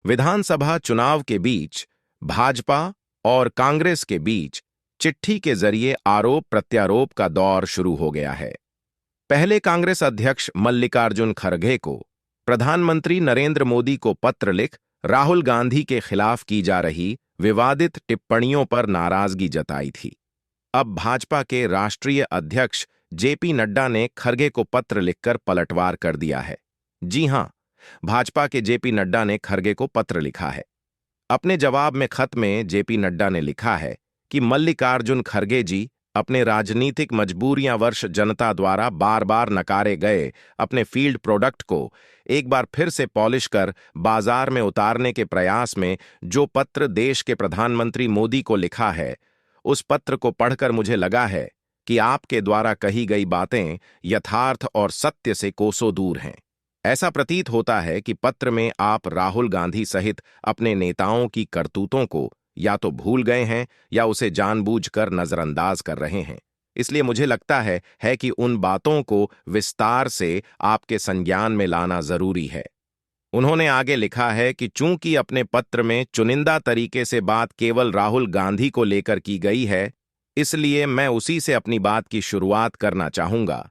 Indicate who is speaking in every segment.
Speaker 1: विधानसभा चुनाव के बीच भाजपा और कांग्रेस के बीच चिट्ठी के जरिए आरोप प्रत्यारोप का दौर शुरू हो गया है। पहले कांग्रेस अध्यक्ष मल्लिकार्जुन खड़गे को प्रधानमंत्री नरेंद्र मोदी को पत्र लिख राहुल गांधी के खिलाफ की जा रही विवादित टिप्पणियों पर नाराजगी जताई थी। अब भाजपा के राष्ट्रीय अध्यक्ष जेपी नड्डा ने खड़गे को पत्र लिखकर पलटवार कर दिया है। जी हां, भाजपा के जेपी नड्डा ने खड़गे को पत्र लिखा है। अपने जवाब में खत में जेपी नड्डा ने लिखा है कि मल्लिकार्जुन खड़गे जी अपने राजनीतिक मजबूरियां जनता द्वारा बार बार नकारे गए अपने फील्ड प्रोडक्ट को एक बार फिर से पॉलिश कर बाजार में उतारने के प्रयास में जो पत्र देश के प्रधानमंत्री मोदी को लिखा है, उस पत्र को पढ़कर मुझे लगा है कि आपके द्वारा कही गई बातें यथार्थ और सत्य से कोसों दूर हैं। ऐसा प्रतीत होता है कि पत्र में आप राहुल गांधी सहित अपने नेताओं की करतूतों को या तो भूल गए हैं या उसे जानबूझकर नजरअंदाज कर रहे हैं। इसलिए मुझे लगता है कि उन बातों को विस्तार से आपके संज्ञान में लाना जरूरी है। उन्होंने आगे लिखा है कि चूंकि अपने पत्र में चुनिंदा तरीके से बात केवल राहुल गांधी को लेकर की गई है, इसलिए मैं उसी से अपनी बात की शुरुआत करना चाहूंगा।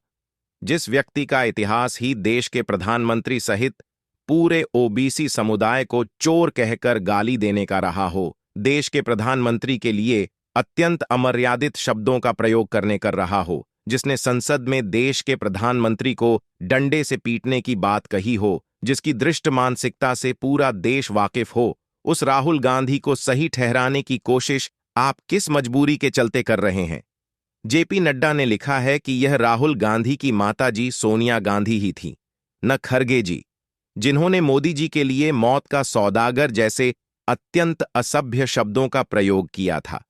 Speaker 1: जिस व्यक्ति का इतिहास ही देश के प्रधानमंत्री सहित पूरे ओबीसी समुदाय को चोर कहकर गाली देने का रहा हो, देश के प्रधानमंत्री के लिए अत्यंत अमर्यादित शब्दों का प्रयोग करने कर रहा हो, जिसने संसद में देश के प्रधानमंत्री को डंडे से पीटने की बात कही हो, जिसकी दृष्ट मानसिकता से पूरा देश वाकिफ हो, उस राहुल गांधी को सही ठहराने की कोशिश आप किस मजबूरी के चलते कर रहे हैं? जेपी नड्डा ने लिखा है कि यह राहुल गांधी की माताजी सोनिया गांधी ही थी, न खड़गे जी, जिन्होंने मोदी जी के लिए मौत का सौदागर जैसे अत्यंत असभ्य शब्दों का प्रयोग किया था।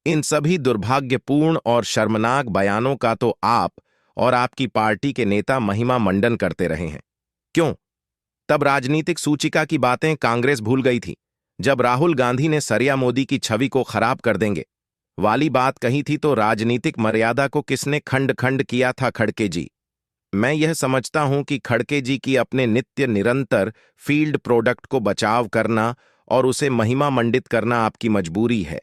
Speaker 1: इन सभी दुर्भाग्यपूर्ण और शर्मनाक बयानों का तो आप और आपकी पार्टी के नेता महिमा मंडन करते रहे हैं। क्यों? तब राजनीतिक सूचिका की बातें कांग्रेस भूल गई थी, जब राहुल गांधी ने सरिया मोदी की छवि को खराब कर देंगे वाली बात कही थी, तो राजनीतिक मर्यादा को किसने खंड खंड किया था? खड़गे जी। मैं यह समझता हूं कि खड़गे जी की अपने नित्य निरंतर फील्ड प्रोडक्ट को बचाव करना और उसे महिमा मंडित करना आपकी मजबूरी है,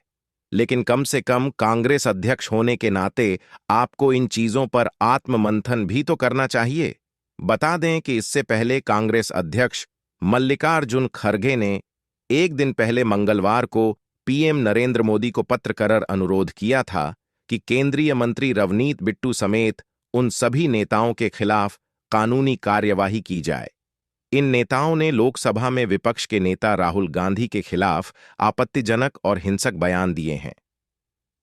Speaker 1: लेकिन कम से कम कांग्रेस अध्यक्ष होने के नाते आपको इन चीजों पर आत्ममंथन भी तो करना चाहिए। बता दें कि इससे पहले कांग्रेस अध्यक्ष मल्लिकार्जुन खड़गे ने एक दिन पहले मंगलवार को पीएम नरेंद्र मोदी को पत्र कर अनुरोध किया था कि केंद्रीय मंत्री रवनीत बिट्टू समेत उन सभी नेताओं के खिलाफ कानूनी कार्यवाही की जाए। इन नेताओं ने लोकसभा में विपक्ष के नेता राहुल गांधी के खिलाफ आपत्तिजनक और हिंसक बयान दिए हैं।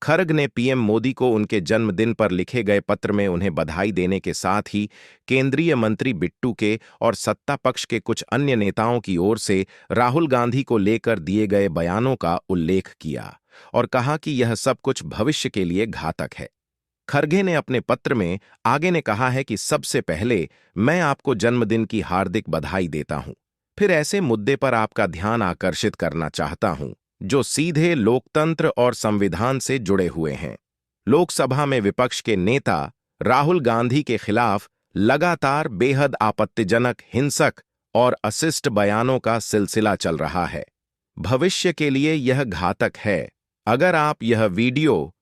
Speaker 1: खड़गे ने पीएम मोदी को उनके जन्मदिन पर लिखे गए पत्र में उन्हें बधाई देने के साथ ही केंद्रीय मंत्री बिट्टू के और सत्ता पक्ष के कुछ अन्य नेताओं की ओर से राहुल गांधी को लेकर दिए गए बयानों का उल्लेख किया और कहा कि यह सब कुछ भविष्य के लिए घातक है। खड़गे ने अपने पत्र में आगे ने कहा है कि सबसे पहले मैं आपको जन्मदिन की हार्दिक बधाई देता हूं, फिर ऐसे मुद्दे पर आपका ध्यान आकर्षित करना चाहता हूं जो सीधे लोकतंत्र और संविधान से जुड़े हुए हैं। लोकसभा में विपक्ष के नेता राहुल गांधी के खिलाफ लगातार बेहद आपत्तिजनक, हिंसक और अशिष्ट बयानों का सिलसिला चल रहा है। भविष्य के लिए यह घातक है। अगर आप यह वीडियो